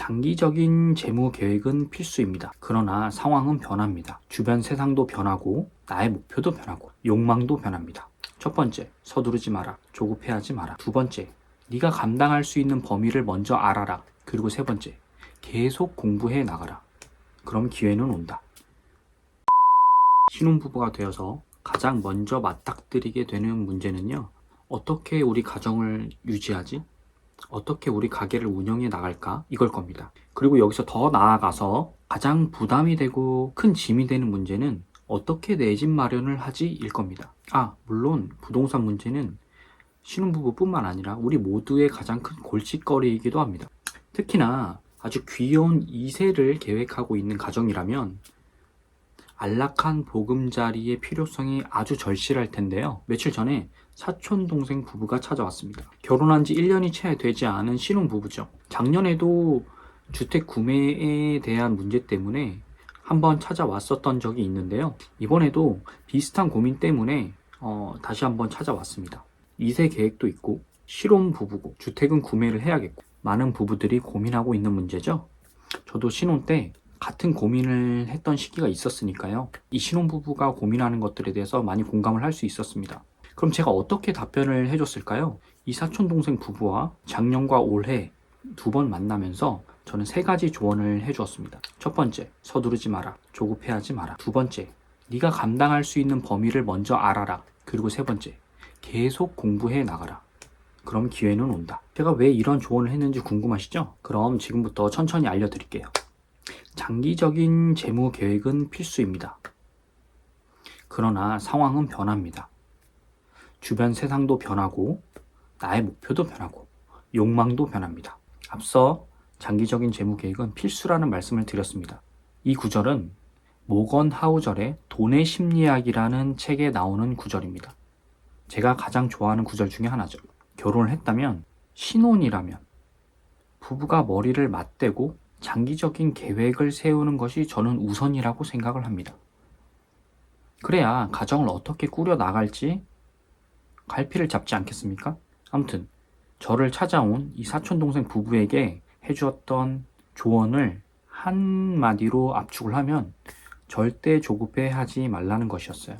장기적인 재무 계획은 필수입니다. 그러나 상황은 변합니다. 주변 세상도 변하고 나의 목표도 변하고 욕망도 변합니다. 첫 번째, 서두르지 마라. 조급해하지 마라. 두 번째, 네가 감당할 수 있는 범위를 먼저 알아라. 그리고 세 번째, 계속 공부해 나가라. 그럼 기회는 온다. 신혼부부가 되어서 가장 먼저 맞닥뜨리게 되는 문제는요, 어떻게 우리 가정을 유지하지? 어떻게 우리 가게를 운영해 나갈까? 이걸 겁니다. 그리고 여기서 더 나아가서 가장 부담이 되고 큰 짐이 되는 문제는 어떻게 내 집 마련을 하지? 일 겁니다. 물론 부동산 문제는 신혼부부뿐만 아니라 우리 모두의 가장 큰 골칫거리이기도 합니다. 특히나 아주 귀여운 2세를 계획하고 있는 가정이라면 안락한 보금자리의 필요성이 아주 절실할 텐데요. 며칠 전에 사촌 동생 부부가 찾아왔습니다. 결혼한 지 1년이 채 되지 않은 신혼부부죠. 작년에도 주택 구매에 대한 문제 때문에 한번 찾아왔었던 적이 있는데요. 이번에도 비슷한 고민 때문에 다시 한번 찾아왔습니다. 2세 계획도 있고 신혼부부고 주택은 구매를 해야겠고 많은 부부들이 고민하고 있는 문제죠. 저도 신혼 때 같은 고민을 했던 시기가 있었으니까요. 이 신혼부부가 고민하는 것들에 대해서 많이 공감을 할 수 있었습니다. 그럼 제가 어떻게 답변을 해줬을까요? 이 사촌동생 부부와 작년과 올해 2번 만나면서 저는 3가지 조언을 해주었습니다. 첫 번째, 서두르지 마라. 조급해하지 마라. 두 번째, 네가 감당할 수 있는 범위를 먼저 알아라. 그리고 세 번째, 계속 공부해 나가라. 그럼 기회는 온다. 제가 왜 이런 조언을 했는지 궁금하시죠? 그럼 지금부터 천천히 알려드릴게요. 장기적인 재무 계획은 필수입니다. 그러나 상황은 변합니다. 주변 세상도 변하고 나의 목표도 변하고 욕망도 변합니다. 앞서 장기적인 재무 계획은 필수라는 말씀을 드렸습니다. 이 구절은 모건 하우절의 돈의 심리학이라는 책에 나오는 구절입니다. 제가 가장 좋아하는 구절 중에 하나죠. 결혼을 했다면, 신혼이라면 부부가 머리를 맞대고 장기적인 계획을 세우는 것이 저는 우선이라고 생각을 합니다. 그래야 가정을 어떻게 꾸려 나갈지 갈피를 잡지 않겠습니까? 아무튼 저를 찾아온 이 사촌동생 부부에게 해주었던 조언을 한마디로 압축을 하면 절대 조급해 하지 말라는 것이었어요.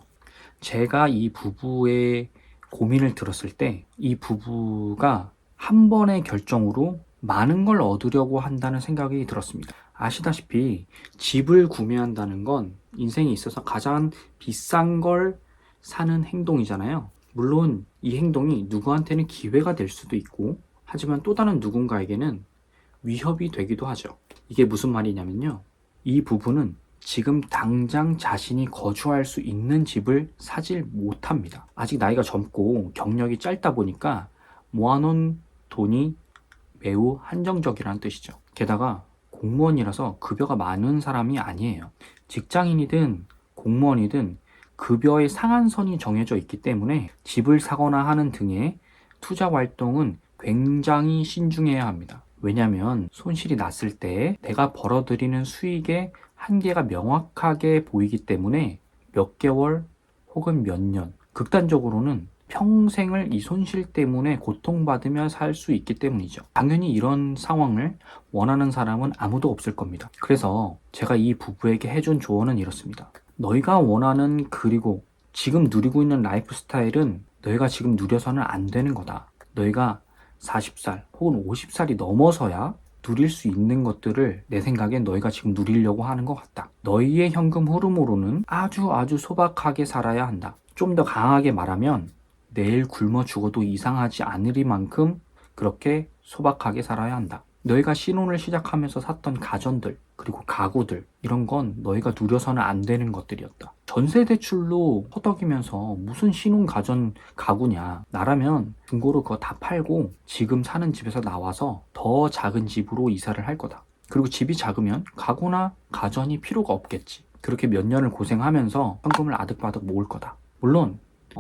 제가 이 부부의 고민을 들었을 때 이 부부가 한 번의 결정으로 많은 걸 얻으려고 한다는 생각이 들었습니다. 아시다시피 집을 구매한다는 건 인생에 있어서 가장 비싼 걸 사는 행동이잖아요. 물론 이 행동이 누구한테는 기회가 될 수도 있고, 하지만 또 다른 누군가에게는 위협이 되기도 하죠. 이게 무슨 말이냐면요, 이 부부는 지금 당장 자신이 거주할 수 있는 집을 사질 못합니다. 아직 나이가 젊고 경력이 짧다 보니까 모아놓은 돈이 매우 한정적이라는 뜻이죠. 게다가 공무원이라서 급여가 많은 사람이 아니에요. 직장인이든 공무원이든 급여의 상한선이 정해져 있기 때문에 집을 사거나 하는 등의 투자 활동은 굉장히 신중해야 합니다. 왜냐하면 손실이 났을 때 내가 벌어들이는 수익의 한계가 명확하게 보이기 때문에 몇 개월 혹은 몇 년, 극단적으로는 평생을 이 손실 때문에 고통받으며 살 수 있기 때문이죠. 당연히 이런 상황을 원하는 사람은 아무도 없을 겁니다. 그래서 제가 이 부부에게 해준 조언은 이렇습니다. 너희가 원하는, 그리고 지금 누리고 있는 라이프 스타일은 너희가 지금 누려서는 안 되는 거다. 너희가 40살 혹은 50살이 넘어서야 누릴 수 있는 것들을 내 생각엔 너희가 지금 누리려고 하는 것 같다. 너희의 현금 흐름으로는 아주 소박하게 살아야 한다. 좀 더 강하게 말하면 내일 굶어 죽어도 이상하지 않으리만큼 그렇게 소박하게 살아야 한다. 너희가 신혼을 시작하면서 샀던 가전들, 그리고 가구들, 이런 건 너희가 누려서는 안 되는 것들이었다. 전세 대출로 허덕이면서 무슨 신혼 가전 가구냐. 나라면 중고로 그거 다 팔고 지금 사는 집에서 나와서 더 작은 집으로 이사를 할 거다. 그리고 집이 작으면 가구나 가전이 필요가 없겠지. 그렇게 몇 년을 고생하면서 현금을 아득바득 모을 거다. 물론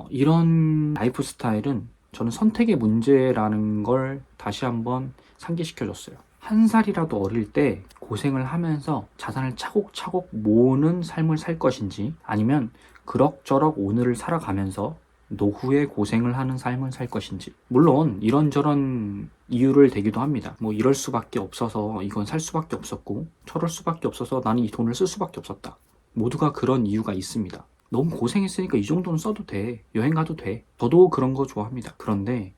이런 라이프 스타일은 저는 선택의 문제라는 걸 다시 한번 상기시켜줬어요. 한 살이라도 어릴 때 고생을 하면서 자산을 차곡차곡 모으는 삶을 살 것인지, 아니면 그럭저럭 오늘을 살아가면서 노후에 고생을 하는 삶을 살 것인지. 물론 이런저런 이유를 대기도 합니다. 뭐 이럴 수밖에 없어서 이건 살 수밖에 없었고, 저럴 수밖에 없어서 나는 이 돈을 쓸 수밖에 없었다. 모두가 그런 이유가 있습니다. 너무 고생했으니까 이 정도는 써도 돼. 여행 가도 돼. 저도 그런 거 좋아합니다. 그런데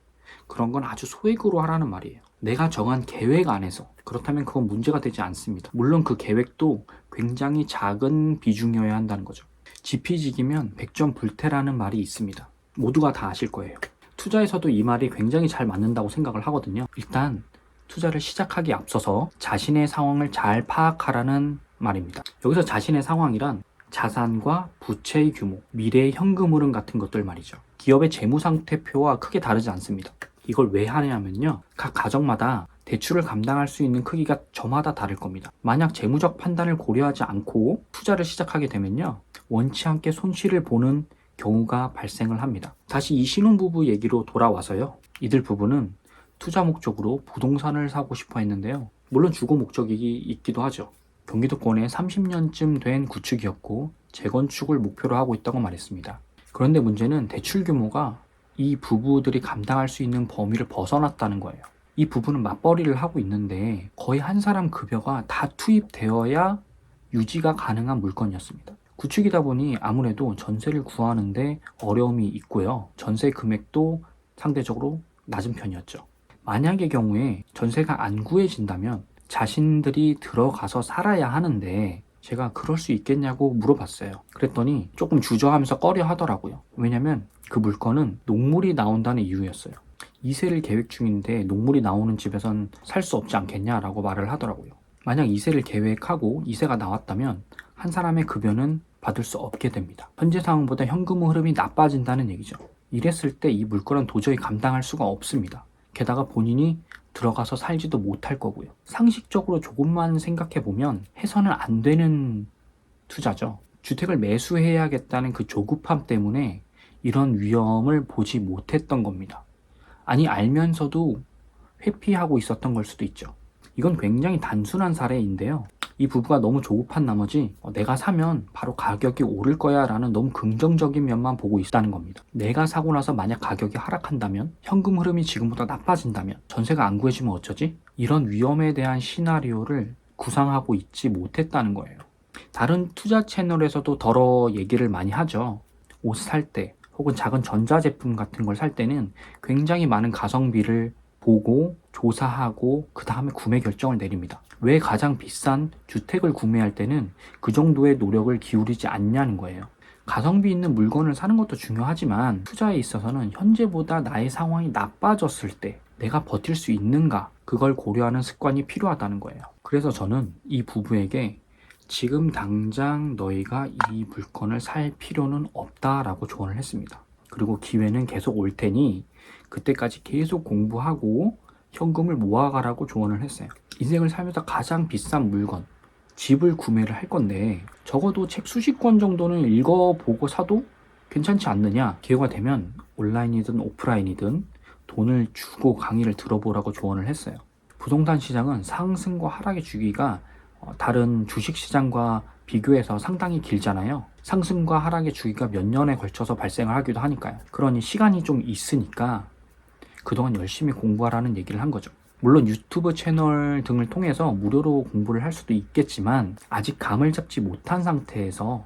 그런 건 아주 소액으로 하라는 말이에요. 내가 정한 계획 안에서. 그렇다면 그건 문제가 되지 않습니다. 물론 그 계획도 굉장히 작은 비중이어야 한다는 거죠. 지피지기면 백전불태라는 말이 있습니다. 모두가 다 아실 거예요. 투자에서도 이 말이 굉장히 잘 맞는다고 생각을 하거든요. 일단 투자를 시작하기에 앞서서 자신의 상황을 잘 파악하라는 말입니다. 여기서 자신의 상황이란 자산과 부채의 규모, 미래의 현금 흐름 같은 것들 말이죠. 기업의 재무상태표와 크게 다르지 않습니다. 이걸 왜 하냐면요, 각 가정마다 대출을 감당할 수 있는 크기가 저마다 다를 겁니다. 만약 재무적 판단을 고려하지 않고 투자를 시작하게 되면요, 원치 않게 손실을 보는 경우가 발생을 합니다. 다시 이 신혼부부 얘기로 돌아와서요, 이들 부부는 투자 목적으로 부동산을 사고 싶어 했는데요, 물론 주거 목적이 있기도 하죠. 경기도권에 30년쯤 된 구축이었고 재건축을 목표로 하고 있다고 말했습니다. 그런데 문제는 대출 규모가 이 부부들이 감당할 수 있는 범위를 벗어났다는 거예요. 이 부부는 맞벌이를 하고 있는데 거의 한 사람 급여가 다 투입되어야 유지가 가능한 물건이었습니다. 구축이다 보니 아무래도 전세를 구하는데 어려움이 있고요. 전세 금액도 상대적으로 낮은 편이었죠. 만약의 경우에 전세가 안 구해진다면 자신들이 들어가서 살아야 하는데 제가 그럴 수 있겠냐고 물어봤어요. 그랬더니 조금 주저하면서 꺼려 하더라고요. 왜냐면 그 물건은 녹물이 나온다는 이유였어요. 이세를 계획 중인데 녹물이 나오는 집에선 살 수 없지 않겠냐라고 말을 하더라고요. 만약 이세를 계획하고 이세가 나왔다면 한 사람의 급여는 받을 수 없게 됩니다. 현재 상황보다 현금 흐름이 나빠진다는 얘기죠. 이랬을 때 이 물건은 도저히 감당할 수가 없습니다. 게다가 본인이 들어가서 살지도 못할 거고요. 상식적으로 조금만 생각해보면 해서는 안 되는 투자죠. 주택을 매수해야겠다는 그 조급함 때문에 이런 위험을 보지 못했던 겁니다. 아니, 알면서도 회피하고 있었던 걸 수도 있죠. 이건 굉장히 단순한 사례인데요. 이 부부가 너무 조급한 나머지 내가 사면 바로 가격이 오를 거야 라는 너무 긍정적인 면만 보고 있다는 겁니다. 내가 사고 나서 만약 가격이 하락한다면, 현금 흐름이 지금보다 나빠진다면, 전세가 안 구해지면 어쩌지? 이런 위험에 대한 시나리오를 구상하고 있지 못했다는 거예요. 다른 투자 채널에서도 더러 얘기를 많이 하죠. 옷 살 때 혹은 작은 전자제품 같은 걸 살 때는 굉장히 많은 가성비를 보고 조사하고 그 다음에 구매 결정을 내립니다. 왜 가장 비싼 주택을 구매할 때는 그 정도의 노력을 기울이지 않냐는 거예요. 가성비 있는 물건을 사는 것도 중요하지만 투자에 있어서는 현재보다 나의 상황이 나빠졌을 때 내가 버틸 수 있는가, 그걸 고려하는 습관이 필요하다는 거예요. 그래서 저는 이 부부에게 지금 당장 너희가 이 물건을 살 필요는 없다라고 조언을 했습니다. 그리고 기회는 계속 올 테니 그때까지 계속 공부하고 현금을 모아가라고 조언을 했어요. 인생을 살면서 가장 비싼 물건, 집을 구매를 할 건데 적어도 책 수십 권 정도는 읽어보고 사도 괜찮지 않느냐. 기회가 되면 온라인이든 오프라인이든 돈을 주고 강의를 들어보라고 조언을 했어요. 부동산 시장은 상승과 하락의 주기가 다른 주식시장과 비교해서 상당히 길잖아요. 상승과 하락의 주기가 몇 년에 걸쳐서 발생을 하기도 하니까요. 그러니 시간이 좀 있으니까 그동안 열심히 공부하라는 얘기를 한 거죠. 물론 유튜브 채널 등을 통해서 무료로 공부를 할 수도 있겠지만 아직 감을 잡지 못한 상태에서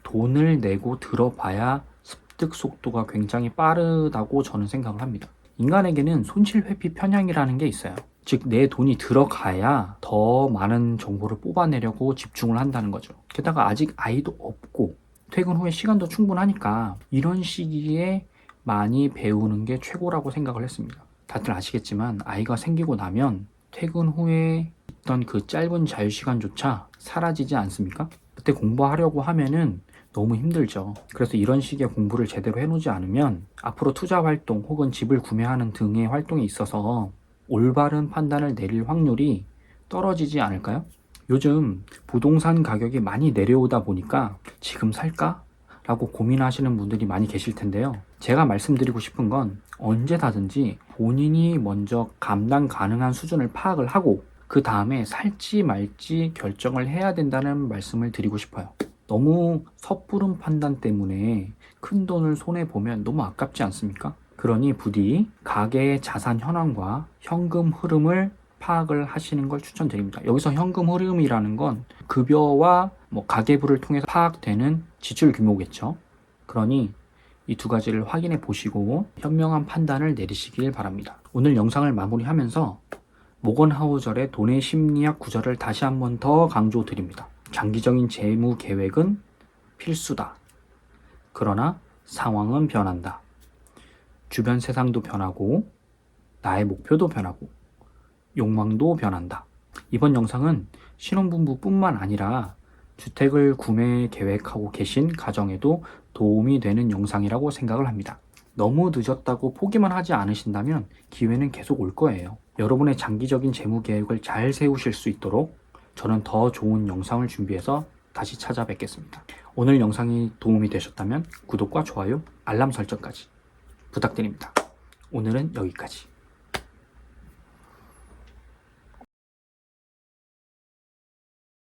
돈을 내고 들어봐야 습득 속도가 굉장히 빠르다고 저는 생각을 합니다. 인간에게는 손실 회피 편향이라는 게 있어요. 즉 내 돈이 들어가야 더 많은 정보를 뽑아내려고 집중을 한다는 거죠. 게다가 아직 아이도 없고 퇴근 후에 시간도 충분하니까 이런 시기에 많이 배우는 게 최고라고 생각을 했습니다. 다들 아시겠지만 아이가 생기고 나면 퇴근 후에 있던 그 짧은 자유시간조차 사라지지 않습니까? 그때 공부하려고 하면은 너무 힘들죠. 그래서 이런 식의 공부를 제대로 해놓지 않으면 앞으로 투자 활동 혹은 집을 구매하는 등의 활동에 있어서 올바른 판단을 내릴 확률이 떨어지지 않을까요? 요즘 부동산 가격이 많이 내려오다 보니까 지금 살까? 라고 고민하시는 분들이 많이 계실 텐데요. 제가 말씀드리고 싶은 건 언제다든지 본인이 먼저 감당 가능한 수준을 파악을 하고 그 다음에 살지 말지 결정을 해야 된다는 말씀을 드리고 싶어요. 너무 섣부른 판단 때문에 큰 돈을 손해보면 너무 아깝지 않습니까? 그러니 부디 가계의 자산 현황과 현금 흐름을 파악을 하시는 걸 추천드립니다. 여기서 현금 흐름이라는 건 급여와 가계부를 통해서 파악되는 지출 규모겠죠. 그러니 이 두 가지를 확인해 보시고 현명한 판단을 내리시길 바랍니다. 오늘 영상을 마무리하면서 모건 하우절의 돈의 심리학 구절을 다시 한번 더 강조드립니다. 장기적인 재무 계획은 필수다. 그러나 상황은 변한다. 주변 세상도 변하고 나의 목표도 변하고 욕망도 변한다. 이번 영상은 신혼부부뿐만 아니라 주택을 구매 계획하고 계신 가정에도 도움이 되는 영상이라고 생각을 합니다. 너무 늦었다고 포기만 하지 않으신다면 기회는 계속 올 거예요. 여러분의 장기적인 재무 계획을 잘 세우실 수 있도록 저는 더 좋은 영상을 준비해서 다시 찾아뵙겠습니다. 오늘 영상이 도움이 되셨다면 구독과 좋아요, 알람 설정까지 부탁드립니다. 오늘은 여기까지.